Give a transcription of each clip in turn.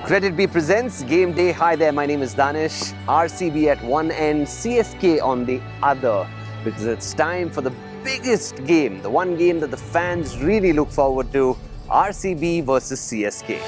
Credit B presents Game Day. Hi there, my name is Danish. RCB at one end, CSK on the other. Because it's time for the biggest game, the one game that the fans really look forward to, RCB versus CSK.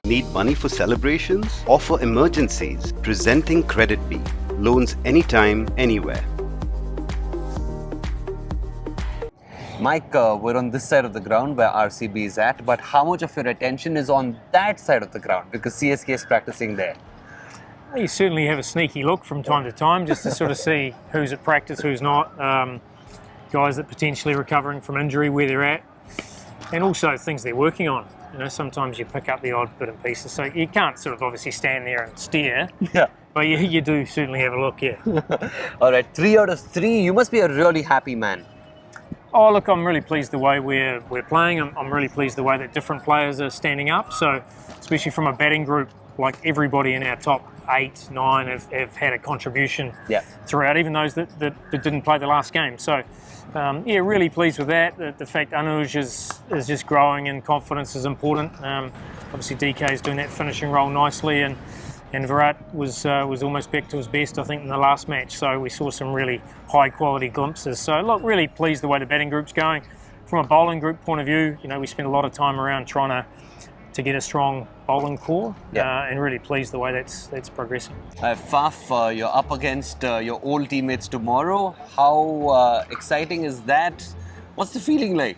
Need money for celebrations or for emergencies? Presenting Credit B. Loans anytime, anywhere. Mike, we're on this side of the ground where RCB is at, but how much of your attention is on that side of the ground? Because CSK is practicing there. You certainly have a sneaky look from time to time just to sort of see who's at practice, who's not, guys that potentially recovering from injury, where they're at, and also things they're working on. You know, sometimes you pick up the odd bit and pieces, so you can't sort of obviously stand there and stare. Yeah. But you do certainly have a look, yeah. All right, 3 out of 3. You must be a really happy man. Oh, look, I'm really pleased the way we're playing. I'm really pleased the way that different players are standing up. So, especially from a batting group, like everybody in our top 8, 9 have had a contribution throughout, even those that didn't play the last game. So, yeah, really pleased with that. The fact Anuj is just growing and confidence is important. Obviously, DK is doing that finishing role nicely, and Virat was almost back to his best, I think, in the last match. So we saw some really high quality glimpses. So look, really pleased the way the batting group's going. From a bowling group point of view, you know, we spent a lot of time around trying to get a strong bowling core, and really pleased the way that's progressing. Faf, you're up against your old teammates tomorrow. How exciting is that? What's the feeling like?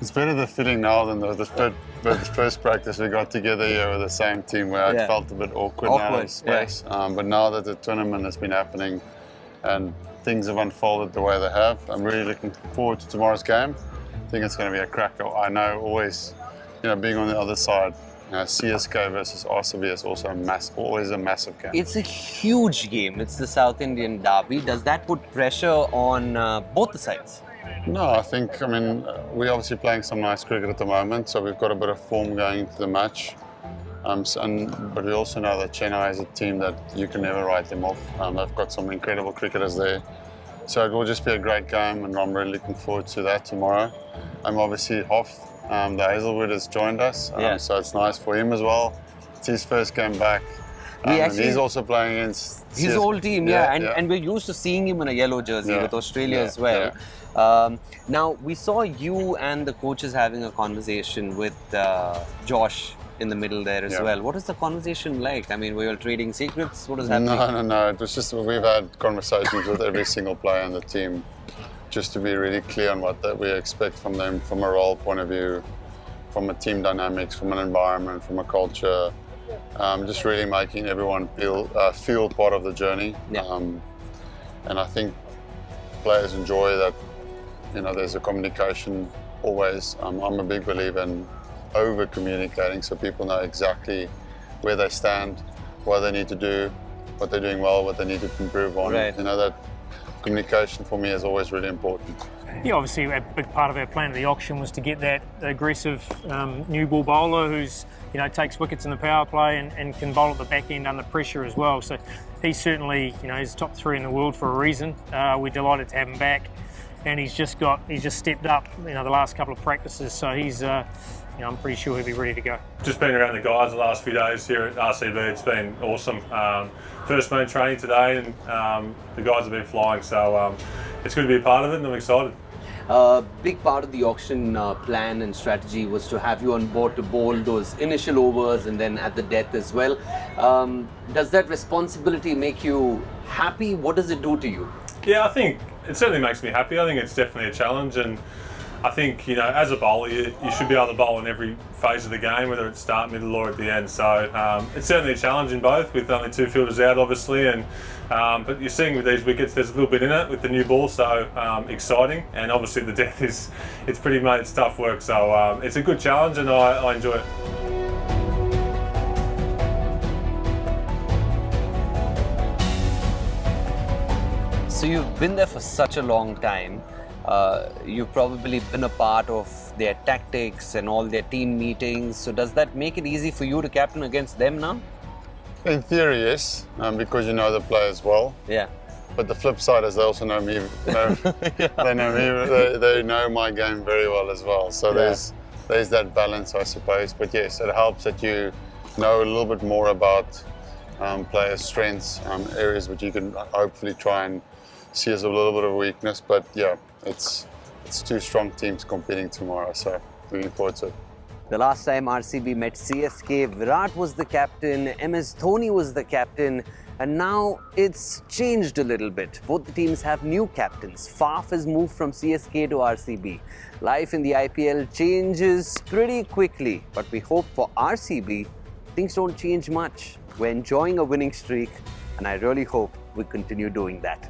It's better the feeling now than the first practice we got together here with the same team where I felt a bit awkward now in space. But now that the tournament has been happening and things have unfolded the way they have, I'm really looking forward to tomorrow's game. I think it's going to be a cracker. I know always, you know, being on the other side, CSK versus RCB is also always a massive game. It's a huge game. It's the South Indian derby. Does that put pressure on both the sides? No, I mean, we're obviously playing some nice cricket at the moment, so we've got a bit of form going into the match. But we also know that Chennai is a team that you can never write them off. They've got some incredible cricketers there. So it will just be a great game, and I'm really looking forward to that tomorrow. Obviously Hoff, the Hazlewood has joined us, so it's nice for him as well. It's his first game back. And he's also playing against his old team, and we're used to seeing him in a yellow jersey with Australia as well. Now, we saw you and the coaches having a conversation with Josh in the middle there as well. What is the conversation like? I mean, were you all trading secrets? What is happening? No. It was just, we've had conversations with every single player on the team just to be really clear on what we expect from them from a role point of view, from a team dynamics, from an environment, from a culture. Just really making everyone feel part of the journey. And I think players enjoy that, you know, there's a communication always. I'm a big believer in over-communicating so people know exactly where they stand, what they need to do, what they're doing well, what they need to improve on. You know, that communication for me is always really important. Yeah, obviously a big part of our plan of the auction was to get that aggressive new ball bowler who's, you know, takes wickets in the power play and can bowl at the back end under pressure as well. So he's certainly, you know, he's top 3 in the world for a reason. We're delighted to have him back, and he's just stepped up, you know, the last couple of practices. So he's, you know, I'm pretty sure he'll be ready to go. Just been around the guys the last few days here at RCB. It's been awesome. First main training today, and the guys have been flying. So it's good to be a part of it, and I'm excited. Big part of the auction plan and strategy was to have you on board to bowl those initial overs and then at the death as well. Does that responsibility make you happy? What does it do to you? Yeah, I think it certainly makes me happy. I think it's definitely a challenge, and I think, you know, as a bowler, you should be able to bowl in every phase of the game, whether it's start, middle, or at the end. So it's certainly a challenge in both, with only 2 fielders out, obviously. And but you're seeing with these wickets, there's a little bit in it with the new ball, so exciting. And obviously, the death it's pretty much it's tough work. So it's a good challenge, and I enjoy it. So you've been there for such a long time. You've probably been a part of their tactics and all their team meetings. So does that make it easy for you to captain against them now? In theory, yes, because you know the players well. Yeah. But the flip side is they also know me. They know me. They know my game very well as well. So there's that balance, I suppose. But yes, it helps that you know a little bit more about players' strengths, areas which you can hopefully try and see as a little bit of a weakness. But yeah, it's 2 strong teams competing tomorrow. So looking forward to it. The last time RCB met CSK, Virat was the captain, MS Dhoni was the captain, and now it's changed a little bit. Both the teams have new captains. Faf has moved from CSK to RCB. Life in the IPL changes pretty quickly, but we hope for RCB, things don't change much. We're enjoying a winning streak, and I really hope we continue doing that.